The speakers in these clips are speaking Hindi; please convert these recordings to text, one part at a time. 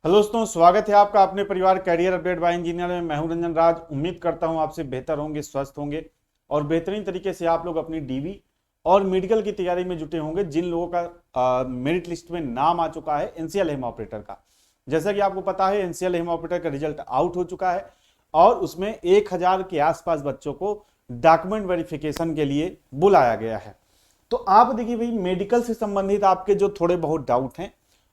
हेलो दोस्तों, स्वागत है आपका अपने परिवार कैरियर अपडेट बाय इंजीनियर में। मैं हूं रंजन राज। उम्मीद करता हूं आपसे बेहतर होंगे, स्वस्थ होंगे और बेहतरीन तरीके से आप लोग अपनी डीवी और मेडिकल की तैयारी में जुटे होंगे। जिन लोगों का मेरिट लिस्ट में नाम आ चुका है एनसीएल हेम ऑपरेटर का, जैसा कि आपको पता है एनसीएल हेम ऑपरेटर का रिजल्ट आउट हो चुका है और उसमें 1000 के आसपास बच्चों को डॉक्यूमेंट वेरिफिकेशन के लिए बुलाया गया है। तो आप देखिए भाई, मेडिकल से संबंधित आपके जो थोड़े बहुत डाउट हैं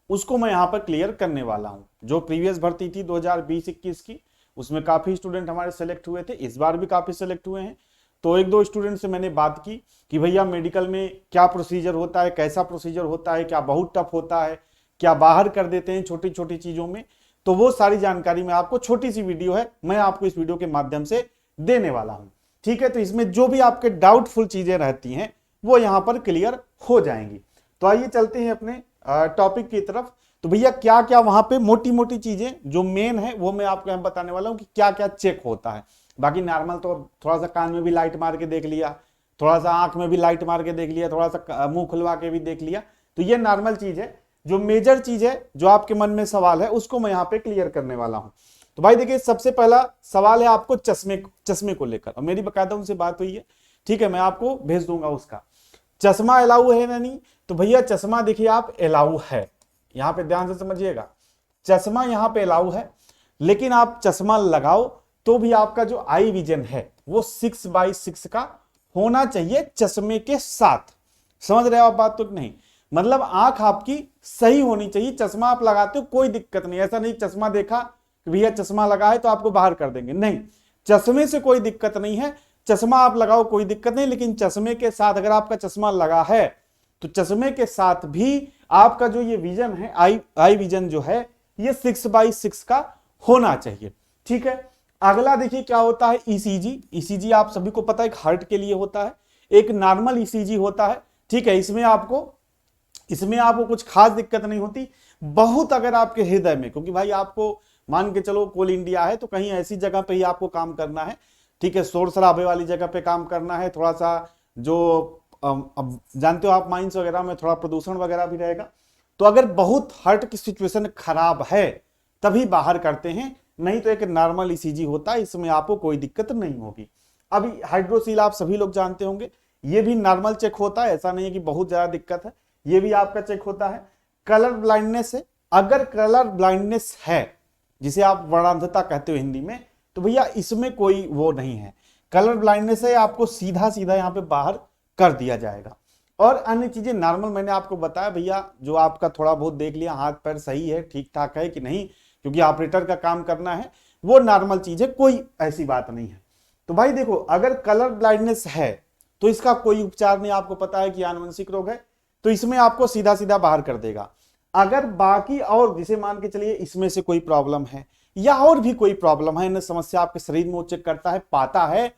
उसको मैं यहां पर क्लियर करने वाला हूं। जो प्रीवियस भर्ती थी 2020-21 की, उसमें काफी स्टूडेंट हमारे सेलेक्ट हुए थे, इस बार भी काफी सेलेक्ट हुए हैं। तो एक दो स्टूडेंट से मैंने बात की कि भैया मेडिकल में क्या प्रोसीजर होता है, कैसा प्रोसीजर होता है, क्या बहुत टफ होता है, क्या बाहर कर देते हैं छोटी छोटी चीजों में। तो वो सारी जानकारी मैं आपको, छोटी सी वीडियो है, मैं आपको इस वीडियो के माध्यम से देने वाला हूं। ठीक है, तो इसमें जो भी आपके डाउटफुल चीजें रहती हैं वो यहां पर क्लियर हो जाएंगी। तो आइए चलते हैं अपने टॉपिक की तरफ। तो भैया क्या क्या वहां पे मोटी मोटी चीजें जो मेन है वो मैं आपको यहाँ बताने वाला हूं कि क्या क्या चेक होता है। बाकी नॉर्मल तो थोड़ा सा कान में भी लाइट मार के देख लिया, थोड़ा सा आंख में भी लाइट मार के देख लिया, थोड़ा सा मुंह खुलवा के भी देख लिया। तो ये नॉर्मल चीज है। जो मेजर चीज है, जो आपके मन में सवाल है, उसको मैं यहाँ पे क्लियर करने वाला हूं। तो भाई देखिए, सबसे पहला सवाल है आपको चश्मे को लेकर, और मेरी बकायदा उनसे बात हुई है। ठीक है, मैं आपको भेज दूंगा उसका। चश्मा अलाउ है ना नहीं? तो भैया चश्मा देखिए आप अलाउ है, यहां पे ध्यान से समझिएगा। चश्मा यहां पे अलाउ है, लेकिन आप चश्मा लगाओ तो भी आपका जो आई विजन है वो 6/6 का होना चाहिए चश्मे के साथ। समझ रहे हो आप बात तो नहीं? मतलब आंख आपकी सही होनी चाहिए। चश्मा आप लगाते हो कोई दिक्कत नहीं, ऐसा नहीं चश्मा देखा कि भैया चश्मा लगा है तो आपको बाहर कर देंगे, नहीं। चश्मे से कोई दिक्कत नहीं है, चश्मा आप लगाओ कोई दिक्कत नहीं, लेकिन चश्मे के साथ अगर आपका चश्मा लगा है तो चश्मे के साथ भी आपका जो ये विजन है, आई विजन जो है, ये 6/6 का होना चाहिए। ठीक है, अगला देखिए क्या होता है, ईसीजी। ईसीजी आप सभी को पता है, एक हार्ट के लिए होता है, एक नॉर्मल ईसीजी होता है। ठीक है, इसमें आपको कुछ खास दिक्कत नहीं होती। बहुत अगर आपके हृदय में, क्योंकि भाई आपको मान के चलो कोल इंडिया है तो कहीं ऐसी जगह पे ही आपको काम करना है। ठीक है, शोर शराबे वाली जगह पे काम करना है, थोड़ा सा जो अब जानते हो आप माइंस वगैरह में थोड़ा प्रदूषण वगैरह भी रहेगा। तो अगर बहुत हार्ट की सिचुएशन खराब है तभी बाहर करते हैं, नहीं तो एक नॉर्मल ईसीजी होता है, इसमें आपको कोई दिक्कत नहीं होगी। अभी हाइड्रोसील आप सभी लोग जानते होंगे, ये भी नॉर्मल चेक होता है, ऐसा नहीं है कि बहुत ज्यादा दिक्कत है, ये भी आपका चेक होता है। कलर ब्लाइंडनेस है, अगर कलर ब्लाइंडनेस है, जिसे आप वर्णांधता कहते हो हिंदी में, तो भैया इसमें कोई वो नहीं है। कलर ब्लाइंडनेस है, आपको सीधा सीधा यहां पे बाहर कर दिया जाएगा। और अन्य चीजें नॉर्मल मैंने आपको बताया भैया, जो आपका थोड़ा बहुत देख लिया हाथ पैर सही है, ठीक ठाक है कि नहीं, क्योंकि ऑपरेटर का काम करना है, वो नॉर्मल चीज है, कोई ऐसी बात नहीं है। तो भाई देखो, अगर कलर ब्लाइंडनेस है तो इसका कोई उपचार नहीं, आपको पता है कि आनुवंशिक रोग है, तो इसमें आपको सीधा सीधा बाहर कर देगा। अगर बाकी और जिसे मान के चलिए इसमें से कोई प्रॉब्लम है या और भी कोई प्रॉब्लम है, इन समस्या आपके शरीर में वो चेक करता है, पाता है,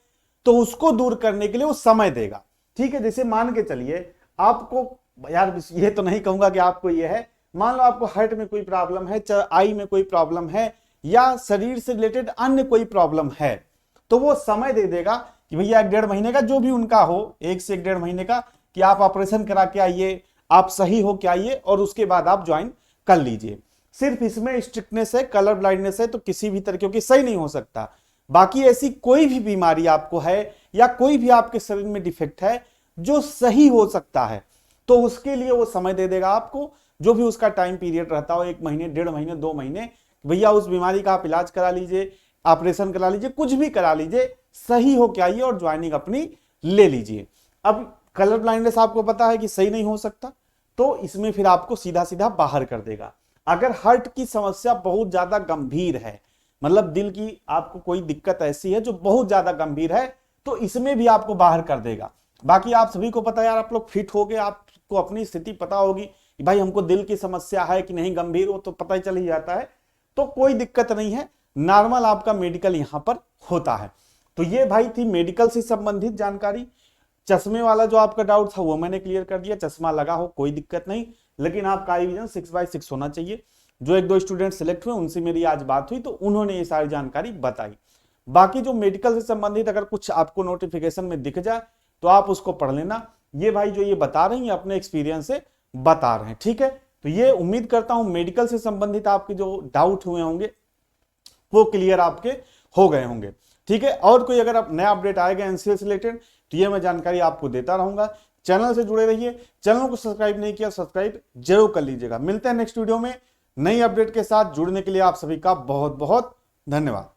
तो उसको दूर करने के लिए वो समय देगा। ठीक है, जैसे मान के चलिए आपको, यार ये तो नहीं कहूंगा कि आपको ये है, मान लो आपको हार्ट में कोई प्रॉब्लम है, आई में कोई प्रॉब्लम है, या शरीर से रिलेटेड अन्य कोई प्रॉब्लम है, तो वो समय दे देगा कि भैया 1-1.5 महीने का जो भी उनका हो, 1 से 1-1.5 महीने का, कि आप ऑपरेशन करा के आइए, आप सही हो के आइए और उसके बाद आप ज्वाइन कर लीजिए। सिर्फ इसमें स्ट्रिक्टनेस है, कलर ब्लाइंडनेस है, तो किसी भी तरह की सही नहीं हो सकता। बाकी ऐसी कोई भी बीमारी आपको है या कोई भी आपके शरीर में डिफेक्ट है जो सही हो सकता है, तो उसके लिए वो समय दे देगा आपको, जो भी उसका टाइम पीरियड रहता हो, 1 महीने, 1.5 महीने, 2 महीने, भैया उस बीमारी का आप इलाज करा लीजिए, ऑपरेशन करा लीजिए, कुछ भी करा लीजिए, सही हो के आइए और ज्वाइनिंग अपनी ले लीजिए। अब कलर ब्लाइंडनेस आपको पता है कि सही नहीं हो सकता, तो इसमें फिर आपको सीधा सीधा बाहर कर देगा। अगर हार्ट की समस्या बहुत ज्यादा गंभीर है, मतलब दिल की आपको कोई दिक्कत ऐसी है जो बहुत ज्यादा गंभीर है, तो इसमें भी आपको बाहर कर देगा। बाकी आप सभी को पता है यार, आप लोग फिट हो गए, आपको अपनी स्थिति पता होगी कि भाई हमको दिल की समस्या है कि नहीं गंभीर, वो तो पता ही चल ही जाता है, तो कोई दिक्कत नहीं है, नॉर्मल आपका मेडिकल यहां पर होता है। तो ये भाई थी मेडिकल से संबंधित जानकारी। चश्मे वाला जो आपका डाउट था वो मैंने क्लियर कर दिया, चश्मा लगा हो कोई दिक्कत नहीं, लेकिन आपका आई विजन 6/6 होना चाहिए। जो 1-2 स्टूडेंट सिलेक्ट हुए उनसे मेरी आज बात हुई तो उन्होंने ये सारी जानकारी बताई। बाकी जो मेडिकल से संबंधित अगर कुछ आपको नोटिफिकेशन में दिख जाए तो आप उसको पढ़ लेना। ये भाई जो ये बता रहे हैं अपने एक्सपीरियंस से बता रहे हैं, ठीक है। तो ये उम्मीद करता हूं मेडिकल से संबंधित आपके जो डाउट हुए होंगे वो क्लियर आपके हो गए होंगे। ठीक है, और कोई अगर आप नया अपडेट आएगा एनसीएल से रिलेटेड तो ये मैं जानकारी आपको देता रहूंगा। चैनल से जुड़े रहिए, चैनल को सब्सक्राइब नहीं किया सब्सक्राइब जरूर कर लीजिएगा। मिलते हैं नेक्स्ट वीडियो में नई अपडेट के साथ। जुड़ने के लिए आप सभी का बहुत बहुत धन्यवाद।